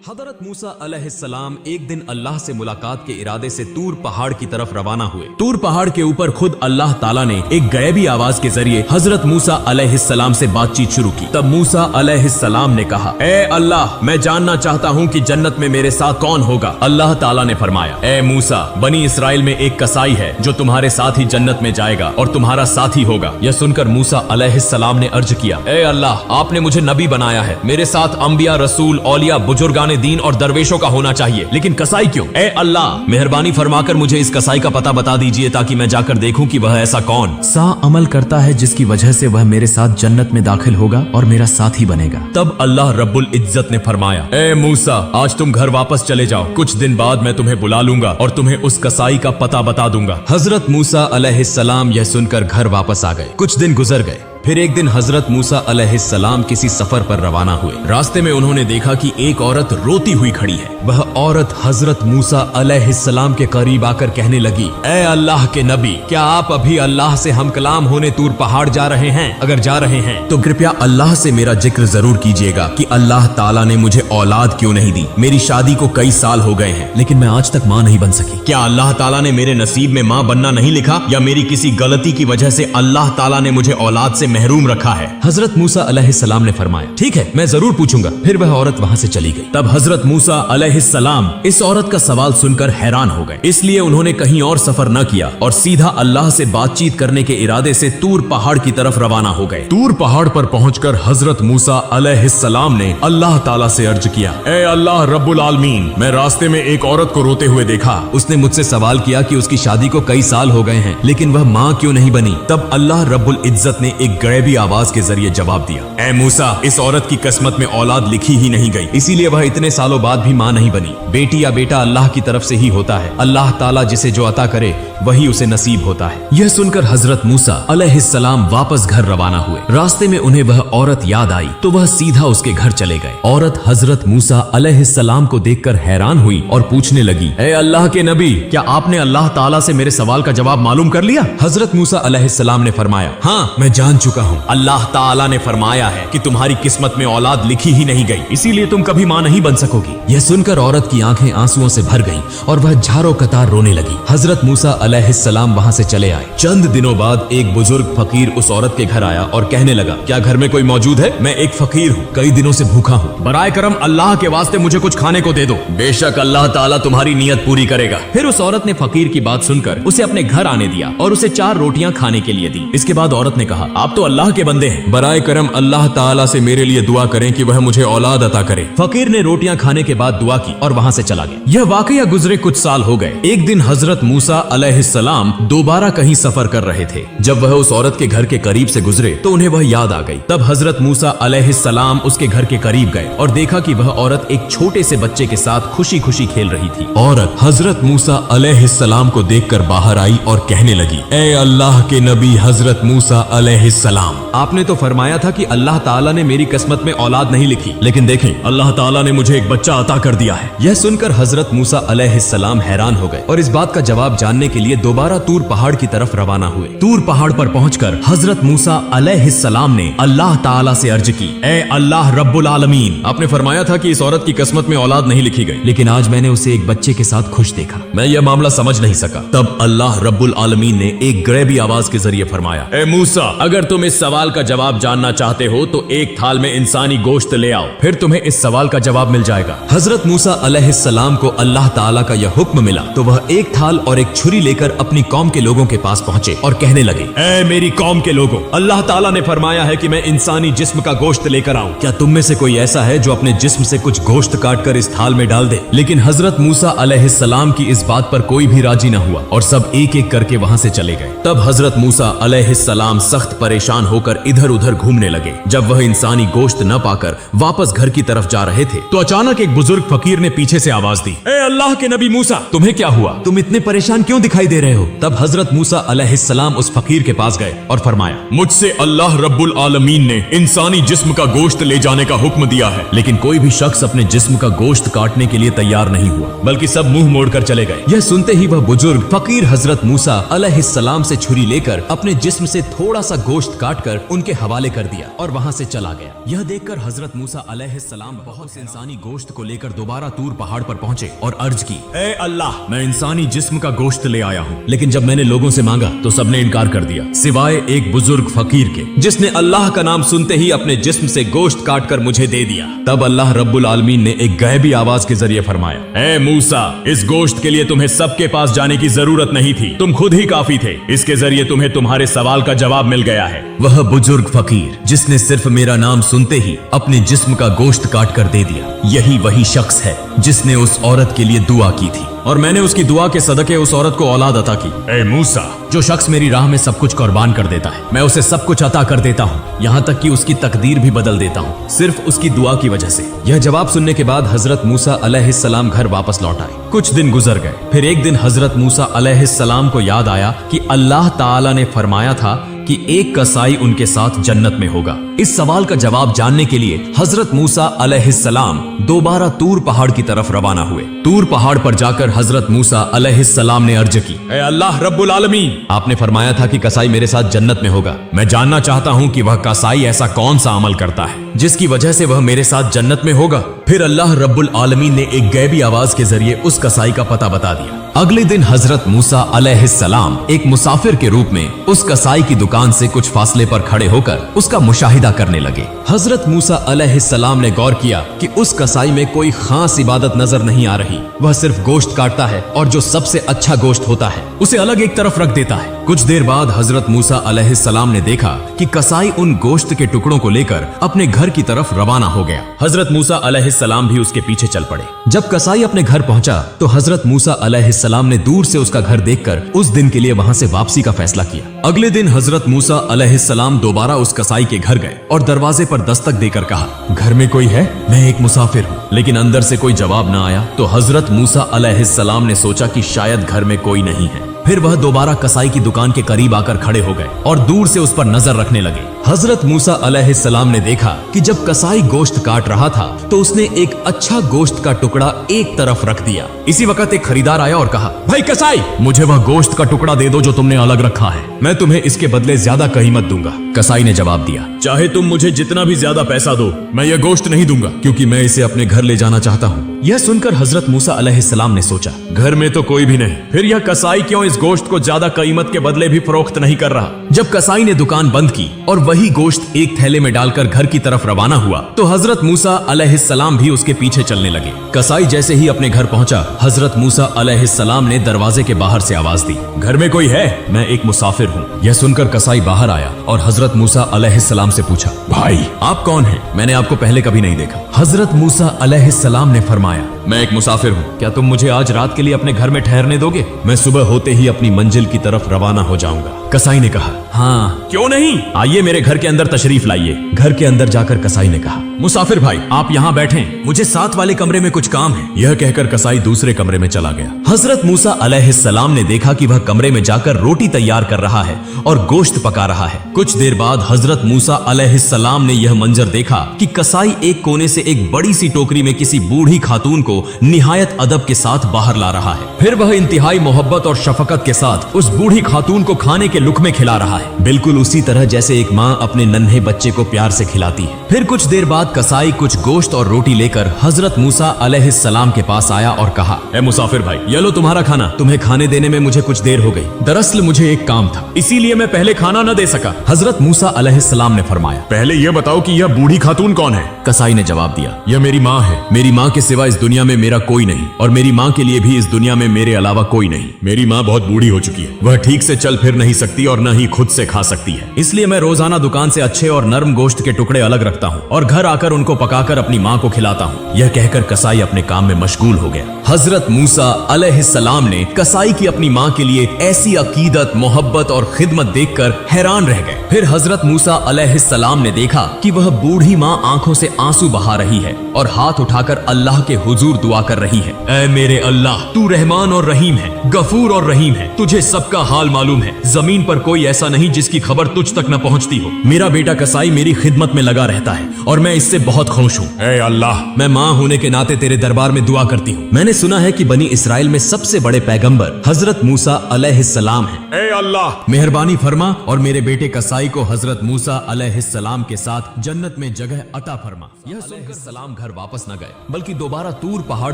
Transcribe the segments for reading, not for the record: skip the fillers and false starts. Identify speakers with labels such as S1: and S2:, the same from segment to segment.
S1: हज़रत मूसा अलैहिस्सलाम एक दिन अल्लाह से मुलाकात के इरादे से तूर पहाड़ की तरफ रवाना हुए। तूर पहाड़ के ऊपर खुद अल्लाह ताला ने एक गैबी आवाज के जरिए हजरत मूसा अलैहिस्सलाम से बातचीत शुरू की। तब मूसा अलैहिस्सलाम ने कहा, ए अल्लाह, मैं जानना चाहता हूँ कि जन्नत में मेरे साथ कौन होगा। अल्लाह ताला ने फरमाया, ए मूसा, बनी इसराइल में एक कसाई है जो तुम्हारे साथ ही जन्नत में जाएगा और तुम्हारा साथी होगा। यह सुनकर मूसा अलैहिस्सलाम ने अर्ज किया, ए अल्लाह, आपने मुझे नबी बनाया है, मेरे साथ अंबिया, रसूल, औलिया, बुजुर्गाने दीन और दरवेशों का होना चाहिए, लेकिन कसाई क्यों? ए अल्लाह, मेहरबानी फरमाकर मुझे इस कसाई का पता बता दीजिए ताकि मैं जाकर देखूं कि वह ऐसा कौन सा अमल करता है जिसकी वजह से वह मेरे साथ जन्नत में दाखिल होगा और मेरा साथी बनेगा। तब अल्लाह रब्बुल इज्जत ने फरमाया, ए मूसा, आज तुम घर वापस चले जाओ, कुछ दिन बाद मैं तुम्हें बुला लूंगा और तुम्हें उस कसाई का पता बता दूंगा। हजरत मूसा अलैहिस्सलाम यह सुनकर घर वापस आ गए। कुछ दिन गुजर गए। फिर एक दिन हजरत मूसा अलैहिस्सलाम किसी सफर पर रवाना हुए। रास्ते में उन्होंने देखा कि एक औरत रोती हुई खड़ी है। वह औरत हजरत मूसा अलैहिस्सलाम के करीब आकर कहने लगी, ए अल्लाह के नबी, क्या आप अभी अल्लाह से हम कलाम होने तूर पहाड़ जा रहे हैं? अगर जा रहे हैं तो कृपया अल्लाह से मेरा जिक्र जरूर कीजिएगा कि अल्लाह ताला ने मुझे औलाद क्यों नहीं दी। मेरी शादी को कई साल हो गए हैं, लेकिन मैं आज तक माँ नहीं बन सकी। क्या अल्लाह ताला ने मेरे नसीब में माँ बनना नहीं लिखा, या मेरी किसी गलती की वजह से अल्लाह ताला ने मुझे औलाद से महरूम रखा है? हजरत मूसा अलैहिस्सलाम ने फरमाया, ठीक है, मैं जरूर पूछूंगा। फिर वह औरत वहां से चली गई। तब हजरत मूसा अलैहिस्सलाम इस औरत का सवाल सुनकर हैरान हो गए, इसलिए उन्होंने कहीं और सफर न किया और सीधा अल्लाह से बातचीत करने के इरादे से तूर पहाड़ की तरफ रवाना हो गए। तूर पहाड़ पर पहुंचकर हजरत मूसा अलैहिस्सलाम ने अल्लाह ताला से अर्ज किया, ए अल्लाह रब्बुल आलमीन, मैं रास्ते में एक औरत को रोते हुए देखा। उसने मुझसे सवाल किया कि उसकी शादी को कई साल हो गए हैं, लेकिन वह माँ क्यों नहीं बनी। तब अल्लाह रब्बुल इज्जत ने एक गैबी आवाज के जरिए जवाब दिया, ए मूसा, इस औरत की किस्मत में औलाद लिखी ही नहीं गई, इसीलिए वह इतने सालों बाद भी मां नहीं बनी। बेटी या बेटा अल्लाह की तरफ से ही होता है। अल्लाह ताला जिसे जो अता करे वही उसे नसीब होता है। यह सुनकर हजरत मूसा अलैहिस्सलाम वापस घर रवाना हुए। रास्ते में उन्हें वह औरत याद आई तो वह सीधा उसके घर चले गए। औरत हजरत मूसा अलैहिस्सलाम को देखकर हैरान हुई और पूछने लगी, ए अल्लाह के नबी, क्या आपने अल्लाह ताला से मेरे सवाल का जवाब मालूम कर लिया? हजरत मूसा अलैहिस्सलाम ने फरमाया, हाँ, मैं जान चुका हूँ। अल्लाह ताला ने फरमाया है कि तुम्हारी किस्मत में औलाद लिखी ही नहीं गई, इसीलिए तुम कभी मां नहीं बन सकोगी। यह सुनकर औरत की आंखें आंसुओं से भर गईं और वह झारो कतार रोने लगी। हजरत मूसा अलैहिस्सलाम वहां से चले आए। चंद दिनों बाद एक बुजुर्ग फकीर उस औरत के घर आया और कहने लगा, क्या घर में कोई मौजूद है? मैं एक फकीर हूँ, कई दिनों से भूखा हूँ, बराए करम अल्लाह के वास्ते मुझे कुछ खाने को दे दो। बेशक अल्लाह ताला तुम्हारी नियत पूरी करेगा। फिर उस औरत ने फकीर की बात सुनकर उसे अपने घर आने दिया और उसे 4 रोटियां खाने के लिए दी। इसके बाद औरत ने कहा, आप तो अल्लाह के बंदे हैं, बराए करम अल्लाह ताला से मेरे लिए दुआ करें कि वह मुझे औलाद अता करे। फकीर ने रोटियां खाने के बाद दुआ की और वहां से चला गया। यह वाकया गुजरे कुछ साल हो गए। एक दिन हजरत मूसा अलैहिस्सलाम दोबारा कहीं सफर कर रहे थे। जब वह उस औरत के घर के करीब से गुजरे तो उन्हें वह याद आ गई। तब हजरत मूसा अलैहिस्सलाम उसके घर के करीब गए और देखा कि वह औरत एक छोटे से बच्चे के साथ खुशी खुशी खेल रही थी। औरत हजरत मूसा अलैहिस्सलाम को देखकर बाहर आई और कहने लगी, ए अल्लाह के नबी हजरत मूसा अलैहिस्सलाम, आपने तो फरमाया था कि अल्लाह ताला ने मेरी किस्मत में औलाद नहीं लिखी, लेकिन देखें, अल्लाह ताला ने मुझे एक बच्चा अता कर दिया है। यह सुनकर हजरत मूसा अलैहिस्सलाम हैरान हो गए और इस बात का जवाब जानने के लिए दोबारा तूर पहाड़ की तरफ रवाना हुए। तूर पहाड़ पर पहुंचकर हजरत मूसा अलैहिस्सलाम ने अल्लाह ताला से अर्ज की, ए अल्लाह रब्बुल आलमीन, आपने फरमाया था कि इस औरत की किस्मत में औलाद नहीं लिखी गई, लेकिन आज मैंने उसे एक बच्चे के साथ खुश देखा। मैं यह मामला समझ नहीं सका। तब अल्लाह रब्बुल आलमीन ने एक गैबी आवाज के जरिए फरमाया, ए मूसा, अगर तुम इस सवाल का जवाब जानना चाहते हो तो एक थाल में इंसानी गोश्त ले आओ, फिर तुम्हें इस सवाल का जवाब मिल जाएगा। हजरत मूसा अलैहिस्सलाम को अल्लाह ताला का यह हुक्म मिला तो वह एक थाल और एक छुरी लेकर अपनी कौम के लोगों के पास पहुंचे और कहने लगे, ए मेरी कौम के लोगों, अल्लाह ताला ने फरमाया है कि मैं इंसानी जिस्म का गोश्त लेकर आऊं। क्या तुम में से कोई ऐसा है जो अपने जिस्म से कुछ गोश्त काट कर इस थाल में डाल दे? लेकिन हजरत मूसा अलैहिस्सलाम की इस बात पर कोई भी राजी न हुआ और सब एक एक करके वहां से चले गए। तब हजरत मूसा अलैहिस्सलाम सख्त परेशान होकर इधर उधर घूमने लगे। जब वह इंसानी गोश्त न पाकर वापस घर की तरफ जा रहे थे तो अचानक एक बुजुर्ग फकीर ने पीछे से आवाज दी, ए अल्लाह के नबी मूसा, तुम्हें क्या हुआ? तुम इतने परेशान क्यों दिखाई दे रहे हो? तब हजरत मूसा अलैहिस्सलाम उस फकीर के पास गए और फरमाया, मुझसे अल्लाह रब्बुल आलमीन ने इंसानी जिस्म का गोश्त ले जाने का हुक्म दिया है, लेकिन कोई भी शख्स अपने जिस्म का गोश्त काटने के लिए तैयार नहीं हुआ, बल्कि सब मुंह मोड़कर चले गए। यह सुनते ही वह बुजुर्ग फकीर हजरत मूसा अलैहिस्सलाम से छुरी लेकर अपने जिस्म से थोड़ा सा गोश्त काटकर उनके हवाले कर दिया और वहाँ से चला गया। यह देखकर हजरत मूसा अलैहिस्सलाम बहुत से इंसानी गोश्त को लेकर दोबारा तूर पहाड़ पर पहुंचे और अर्ज की, ए अल्लाह, मैं इंसानी जिस्म का गोश्त ले आया हूँ। लेकिन जब मैंने लोगों से मांगा तो सबने इनकार कर दिया, सिवाय एक बुजुर्ग फकीर के, जिसने अल्लाह का नाम सुनते ही अपने जिस्म से गोश्त काट कर मुझे दे दिया। तब अल्लाह रब्बुल आलमीन ने एक गैबी आवाज के जरिए फरमाया, ए मूसा, इस गोश्त के लिए तुम्हें सबके पास जाने की जरूरत नहीं थी, तुम खुद ही काफी थे। इसके जरिए तुम्हें तुम्हारे सवाल का जवाब मिल गया है। वह बुजुर्ग फकीर जिसने सिर्फ मेरा नाम सुनते ही अपने जिस्म का गोश्त काट कर दे दिया, यही वही शख्स है जिसने उस औरत के लिए दुआ की थी और मैंने उसकी दुआ के सदके उस औरत को औलाद अता की। ए मूसा, जो शख्स मेरी राह में सब कुछ कुर्बान कर देता है, मैं उसे सब कुछ अता कर देता हूँ, यहाँ तक कि उसकी तकदीर भी बदल देता हूँ, सिर्फ उसकी दुआ की वजह से। यह जवाब सुनने के बाद हजरत मूसा अलैहिस्सलाम घर वापस लौट आए। कुछ दिन गुजर गए। फिर एक दिन हजरत मूसा अलैहिस्सलाम को याद आया कि अल्लाह ताला ने फरमाया था कि एक कसाई उनके साथ जन्नत में होगा। इस सवाल का जवाब जानने के लिए हजरत मूसा अलैहिस्सलाम दोबारा तूर पहाड़ की तरफ रवाना हुए। तूर पहाड़ पर जाकर हजरत मूसा अलैहिस्सलाम ने अर्ज की, ए अल्लाह रब्बुल आलमीन, आपने फरमाया था कि कसाई मेरे साथ जन्नत में होगा। मैं जानना चाहता हूँ कि वह कसाई ऐसा कौन सा अमल करता है जिसकी वजह से वह मेरे साथ जन्नत में होगा। फिर अल्लाह रब्बुल आलमीन ने एक गैबी आवाज के जरिए उस कसाई का पता बता दिया। अगले दिन हजरत मूसा अलैहिस्सलाम एक मुसाफिर के रूप में उस कसाई की दुकान से कुछ फासले पर खड़े होकर उसका मुशाहिदा करने लगे। हजरत मूसा अलैहिस्सलाम ने गौर किया कि उस कसाई में कोई खास इबादत नजर नहीं आ रही। वह सिर्फ गोश्त काटता है और जो सबसे अच्छा गोश्त होता है उसे अलग एक तरफ रख देता है। कुछ देर बाद हजरत मूसा अलैहिस्सलाम ने देखा कि कसाई उन गोश्त के टुकड़ों को लेकर अपने घर की तरफ रवाना हो गया। हजरत मूसा अलैहिस्सलाम भी उसके पीछे चल पड़े। जब कसाई अपने घर पहुंचा तो हजरत मूसा अलैहिस्सलाम ने दूर से उसका घर देखकर उस दिन के लिए वहां से वापसी का फैसला किया। अगले दिन हजरत मूसा अलैहिस्सलाम दोबारा उस कसाई के घर गए और दरवाजे पर दस्तक देकर कहा, घर में कोई है? मैं एक मुसाफिर हूँ। लेकिन अंदर से कोई जवाब न आया तो हजरत मूसा अलैहिस्सलाम ने सोचा कि शायद घर में कोई नहीं है। फिर वह दोबारा कसाई की दुकान के करीब आकर खड़े हो गए और दूर से उस पर नजर रखने लगे। हजरत मूसा अलैहिस्सलाम ने देखा कि जब कसाई गोश्त काट रहा था तो उसने एक अच्छा गोश्त का टुकड़ा एक तरफ रख दिया। इसी वक्त एक खरीदार आया और कहा, भाई कसाई, मुझे वह गोश्त का टुकड़ा दे दो जो तुमने अलग रखा है, मैं तुम्हें इसके बदले ज्यादा कीमत दूंगा। कसाई ने जवाब दिया, चाहे तुम मुझे जितना भी ज्यादा पैसा दो, मैं यह गोश्त नहीं दूंगा, क्योंकि मैं इसे अपने घर ले जाना चाहता हूँ। यह सुनकर हजरत मूसा अलैहिस्सलाम ने सोचा, घर में तो कोई भी नहीं, फिर यह कसाई क्यों इस गोश्त को ज्यादा कीमत के बदले भी फरोख्त नहीं कर रहा। जब कसाई ने दुकान बंद की और वही गोश्त एक थैले में डालकर घर की तरफ रवाना हुआ तो हजरत मूसा अलैहिस्सलाम भी उसके पीछे चलने लगे। कसाई जैसे ही अपने घर पहुंचा, हजरत मूसा अलैहिस्सलाम ने दरवाजे के बाहर से आवाज दी, घर में कोई है? मैं एक मुसाफिर हूँ। यह सुनकर कसाई बाहर आया और हजरत मूसा अलैहिस्सलाम से पूछा, भाई आप कौन हैं? मैंने आपको पहले कभी नहीं देखा। हजरत मूसा अलैहिस्सलाम ने फरमाया, मैं एक मुसाफिर हूँ, क्या तुम मुझे आज रात के लिए अपने घर में ठहरने दोगे? मैं सुबह होते ही अपनी मंजिल की तरफ रवाना हो जाऊंगा। कसाई ने कहा, हाँ क्यों नहीं, आइए मेरे घर के अंदर तशरीफ लाइए। घर के अंदर जाकर कसाई ने कहा, मुसाफिर भाई आप यहाँ बैठें, मुझे साथ वाले कमरे में कुछ काम है। यह कहकर कसाई दूसरे कमरे में चला गया। हजरत मूसा अलैहिस्सलाम ने देखा कि वह कमरे में जाकर रोटी तैयार कर रहा है और गोश्त पका रहा है। कुछ देर बाद हजरत मूसा अलैहिस्सलाम ने यह मंजर देखा कि कसाई एक कोने से एक बड़ी सी टोकरी में किसी बूढ़ी खातून को निहायत अदब के साथ बाहर ला रहा है। फिर वह इंतहाई मोहब्बत और शफकत के साथ उस बूढ़ी खातून को खाने के लुक़मे खिला रहा है, बिल्कुल उसी तरह जैसे एक माँ अपने नन्हे बच्चे को प्यार से खिलाती है। फिर कुछ देर बाद कसाई कुछ गोश्त और रोटी लेकर हजरत मूसा अलैहिस्सलाम के पास आया और कहा, ए मुसाफिर भाई, ये लो तुम्हारा खाना, तुम्हें खाने देने में मुझे कुछ देर हो गई। दरअसल मुझे एक काम था, इसीलिए मैं पहले खाना न दे सका। हजरत मूसा अलैहिस्सलाम ने फरमाया, पहले यह बताओ कि यह बूढ़ी खातून कौन है? कसाई ने जवाब दिया, यह मेरी माँ है। मेरी माँ के सिवा इस दुनिया में मेरा कोई नहीं और मेरी माँ के लिए भी इस दुनिया में मेरे अलावा कोई नहीं। मेरी माँ बहुत बूढ़ी हो चुकी है, वह ठीक से चल फिर नहीं सकती और न ही खुद से खा सकती है, इसलिए मैं रोजाना दुकान से अच्छे और नरम गोश्त के टुकड़े अलग रखता हूँ और घर आकर उनको पकाकर अपनी माँ को खिलाता हूँ। यह कहकर कसाई अपने काम में मशगूल हो गया। हजरत मूसा अलैहिस्सलाम ने कसाई की अपनी माँ के लिए ऐसी अकीदत, मोहब्बत और खिदमत देखकर हैरान रह गए। फिर हजरत मूसा अलैहिस्सलाम ने देखा कि वह बूढ़ी माँ आंखों से आंसू बहा रही है और हाथ उठाकर अल्लाह के हुजूर दुआ कर रही है, ऐ मेरे अल्लाह, तू रहमान और रहीम है, गफूर और रहीम है, तुझे सबका हाल मालूम है, जमीन पर कोई ऐसा नहीं जिसकी खबर तुझ तक न पहुंचती हो। मेरा बेटा कसाई मेरी खिदमत में लगा रहता है और मैं इससे बहुत खुश हूँ। ऐ अल्लाह, मैं माँ होने के नाते तेरे दरबार में दुआ करती हूँ। मैंने सुना है कि बनी इसराइल में सबसे बड़े पैगंबर हजरत मूसा अलैहिस्सलाम हैं।
S2: ए अल्लाह,
S1: मेहरबानी फरमा और मेरे बेटे कसाई को हजरत मूसा अलैहिस्सलाम के साथ जन्नत में जगह अता फरमा। यह सुनकर सलाम घर वापस न गए बल्कि दोबारा तूर पहाड़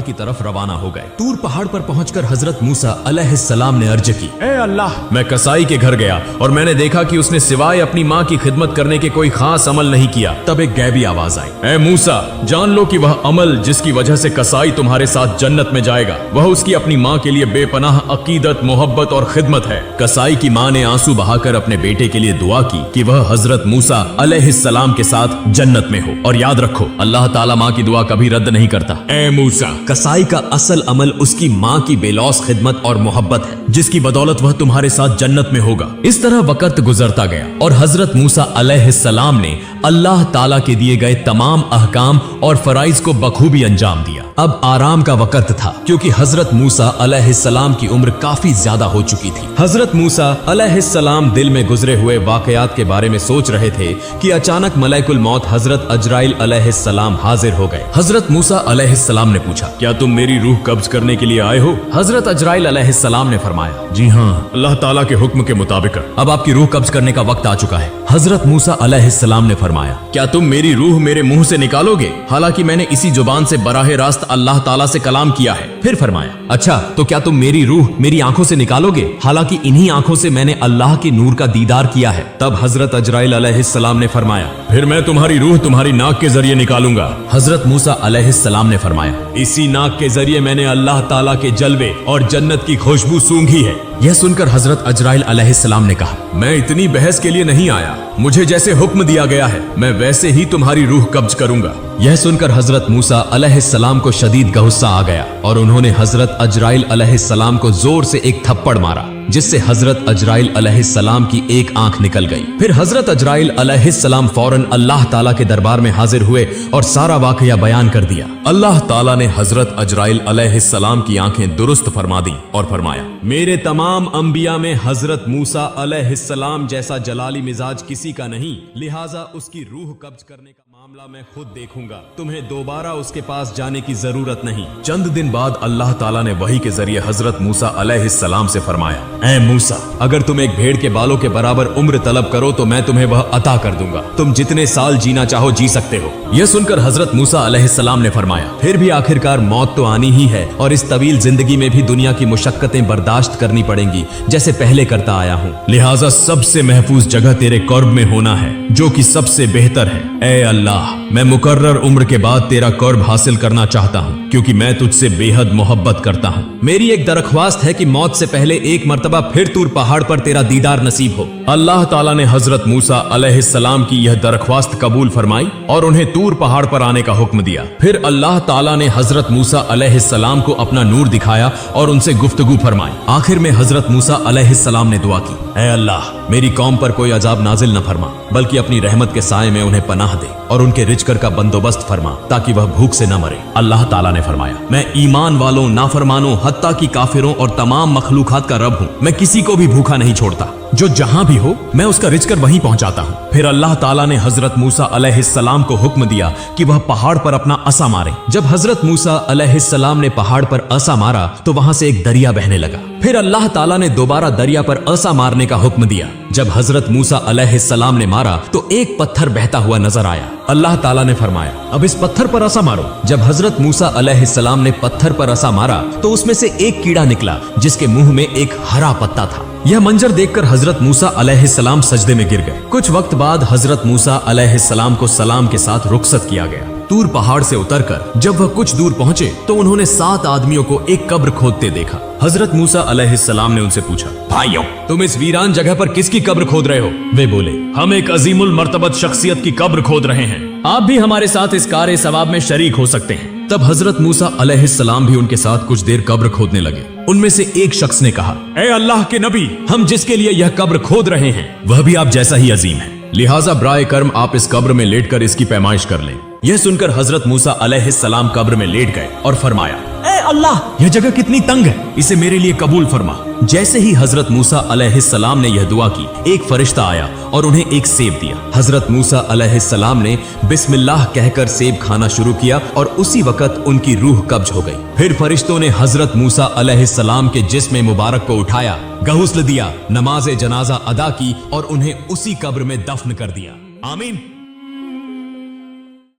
S1: की तरफ रवाना हो गए। तूर पहाड़ पर पहुंचकर हजरत मूसा अलैहिस्सलाम ने अर्ज की,
S2: ए अल्लाह,
S1: मैं कसाई के घर गया और मैंने देखा कि उसने सिवाय अपनी माँ की खिदमत करने के कोई खास अमल नहीं किया। तब एक गैबी आवाज आई,
S2: ए मूसा, जान लो कि वह अमल जिसकी वजह से कसाई तुम्हारे साथ जन्नत में जाएगा, वह उसकी अपनी माँ के लिए बेपनाह अकीदत, मोहब्बत और खिदमत है।
S1: कसाई की माँ ने आंसू बहाकर अपने बेटे के लिए दुआ की कि वह हजरत मूसा अलैहिस्सलाम के साथ जन्नत में हो। और याद रखो, अल्लाह ताला माँ की दुआ कभी रद्द नहीं करता।
S2: ए मूसा,
S1: कसाई का असल अमल उसकी माँ की बेलौस खिदमत और मोहब्बत है, जिसकी बदौलत वह तुम्हारे साथ जन्नत में होगा। इस तरह वक्त गुजरता गया और हजरत मूसा अलैहिस्सलाम ने अल्लाह ताला के दिए गए तमाम अहकाम और फराइज को बखूबी अंजाम दिया। अब आराम का वक्त था क्योंकि हजरत मूसा अलैहिस्सलाम की उम्र काफी ज्यादा हो चुकी थी। हजरत मूसा अलैहिस्सलाम दिल में गुजरे हुए वाकयात के बारे में सोच रहे थे कि अचानक मलैकुल मौत हजरत अजराइल अलैहिस्सलाम हाजिर हो गए। हजरत मूसा अलैहिस्सलाम ने पूछा,
S2: क्या तुम मेरी रूह कब्ज करने के लिए आए हो?
S1: हजरत अजराइल अलैहिस्सलाम ने फरमाया,
S2: जी हाँ, अल्लाह ताला के हुक्म के मुताबिक।
S1: अब आपकी रूह कब्ज करने का वक्त आ चुका है। हजरत मूसा अलैहिस्सलाम ने फरमाया, क्या तुम मेरी रूह मेरे मुंह से निकालोगे? हालांकि मैंने इसी जुबान से बराह रास्त अल्लाह ताला से कलाम किया है। फिर फरमाया, अच्छा तो क्या तुम मेरी रूह मेरी आंखों से निकालोगे? हालांकि इन्हीं आंखों से मैंने अल्लाह के नूर का दीदार किया है। तब हजरत अजराइल अलैहिस्सलाम ने फरमाया,
S2: फिर मैं तुम्हारी रूह तुम्हारी नाक के जरिए निकालूंगा।
S1: हजरत मूसा अलैहिस्सलाम ने फरमाया,
S2: इसी नाक के जरिए मैंने अल्लाह ताला के जलवे और जन्नत की खुशबू सूंघी है।
S1: यह सुनकर हजरत अजराइल अलैहिस्सलाम ने कहा,
S2: मैं इतनी बहस के लिए नहीं आया, मुझे जैसे हुक्म दिया गया है मैं वैसे ही तुम्हारी रूह कब्ज करूंगा।
S1: यह सुनकर हजरत मूसा अलैहिस्सलाम को शदीद गुस्सा आ गया और उन्होंने हजरत अजराइल अलैहिस्सलाम को जोर से एक थप्पड़ मारा, जिससे हजरत अजराइल अलैहिस्सलाम की एक आंख निकल गई। फिर हजरत अजराइल अलैहिस्सलाम फौरन अल्लाह ताला के दरबार में हाजिर हुए और सारा वाकया बयान कर दिया।
S2: अल्लाह ताला ने हजरत अजराइल अलैहिस्सलाम की आंखें दुरुस्त फरमा दी और फरमाया, मेरे तमाम अंबिया में हजरत मूसा अलैहिस्सलाम जैसा जलाली मिजाज किसी का नहीं, लिहाजा उसकी रूह कब्ज करने का मामला मैं खुद देखूंगा। तुम्हें दोबारा उसके पास जाने की जरूरत नहीं।
S1: चंद दिन बाद अल्लाह ताला ने वही के जरिए हजरत मूसा अलैहिस्सलाम से फरमाया,
S2: ऐ मूसा,
S1: अगर तुम एक भेड़ के बालों के बराबर उम्र तलब करो तो मैं तुम्हें वह अता कर दूंगा। तुम जितने साल जीना चाहो जी सकते हो। यह सुनकर हजरत मूसा अलैहिस्सलाम ने फरमाया, फिर भी आखिरकार मौत तो आनी ही है और इस तवील जिंदगी में भी दुनिया की मुशक्कतें बर्दाश्त करनी पड़ेंगी जैसे पहले करता आया हूँ।
S2: लिहाजा सबसे महफूज जगह तेरे कर्ब में होना है जो कि सबसे बेहतर है। ऐ अल्लाह, मैं मुकर्रर उम्र के बाद तेरा कर्ब हासिल करना चाहता हूँ क्योंकि मैं तुझसे बेहद मोहब्बत करता हूँ।
S1: मेरी एक दरख्वास्त है कि मौत से पहले एक मर्तबा फिर तूर पहाड़ पर तेरा दीदार नसीब हो।
S2: अल्लाह ताला ने हजरत मूसा अलैहिस्सलाम की यह दरख्वास्त कबूल फरमाई और उन्हें तूर पहाड़ पर आने का हुक्म दिया। फिर अल्लाह ताला ने हजरत मूसा अलैहिस्सलाम को अपना नूर दिखाया और उनसे गुफ्तगू फरमाई।
S1: आखिर में हजरत मूसा अलैहिस्सलाम ने दुआ की,
S2: ऐ अल्लाह,
S1: मेरी कौम पर कोई अजाब नाजिल न फरमा बल्कि अपनी रहमत के साए में उन्हें पनाह दे और उनके रिजकर का बंदोबस्त फरमा ताकि वह भूख से न मरे। अल्लाह ताला ने फरमाया, मैं ईमान वालों, नाफरमानों, हत्ता की काफिरों और तमाम मखलूकात का रब हूँ। मैं किसी को भी भूखा नहीं छोड़ता। जो जहां भी हो मैं उसका रिजकर वहीं पहुंचाता हूँ। फिर अल्लाह ताला ने हजरत मूसा अलैहिस्सलाम को हुक्म दिया कि वह पहाड़ पर अपना असा मारे। जब हजरत मूसा अलैहिस्सलाम ने पहाड़ पर असा मारा तो वहां से एक दरिया बहने लगा। फिर अल्लाह ताला ने दोबारा दरिया पर असा मारने का हुक्म दिया। जब हजरत मूसा अलैहिस्सलाम ने मारा तो एक पत्थर बहता हुआ नजर आया। अल्लाह ताला ने फरमाया, अब इस पत्थर पर असा मारो। जब हजरत मूसा अलैहिस्सलाम ने पत्थर पर असा मारा तो उसमें से एक कीड़ा निकला जिसके मुंह में एक हरा पत्ता था। यह मंजर देखकर हजरत मूसा अलैहिस्सलाम सजदे में गिर गए। कुछ वक्त बाद हजरत मूसा अलैहिस्सलाम को सलाम के साथ रुखसत किया गया। तूर पहाड़ से उतरकर जब वह कुछ दूर पहुंचे तो उन्होंने 7 आदमियों को एक कब्र खोदते देखा। हजरत मूसा अलैहिस्सलाम ने उनसे पूछा, भाइयों, तुम इस वीरान जगह पर किसकी कब्र खोद रहे हो? वे बोले,
S2: हम एक अजीमुल मर्तबत शख्सियत की कब्र खोद रहे हैं।
S1: आप भी हमारे साथ इस कार्य सवाब में शरीक हो सकते हैं। तब हजरत मूसा अलैहिस्सलाम भी उनके साथ कुछ देर कब्र खोदने लगे। उनमें से एक शख्स ने कहा,
S2: ऐ अल्लाह के नबी,
S1: हम जिसके लिए यह कब्र खोद रहे हैं वह भी आप जैसा ही अजीम है, लिहाजा ब्राए कर्म आप इस कब्र में लेटकर इसकी पैमाइश कर लें। यह सुनकर हजरत मूसा अलैहिस्सलाम कब्र में लेट गए और फरमाया,
S3: ऐ
S1: अल्लाह, यह जगह कितनी तंग है, इसे मेरे लिए कबूल फरमा। जैसे ही हजरत मूसा अलैहिस्सलाम ने यह दुआ की, एक फरिश्ता आया और उन्हें एक सेब दिया। हजरत मूसा अलैहिस्सलाम ने बिस्मिल्लाह कहकर सेब खाना शुरू किया और उसी वक्त उनकी रूह कब्ज हो गई। फिर फरिश्तों ने हजरत मूसा अलैहिस्सलाम के जिस्म मुबारक को उठाया, गुस्ल दिया, नमाज जनाजा अदा की और उन्हें उसी कब्र में दफन कर दिया। आमीन।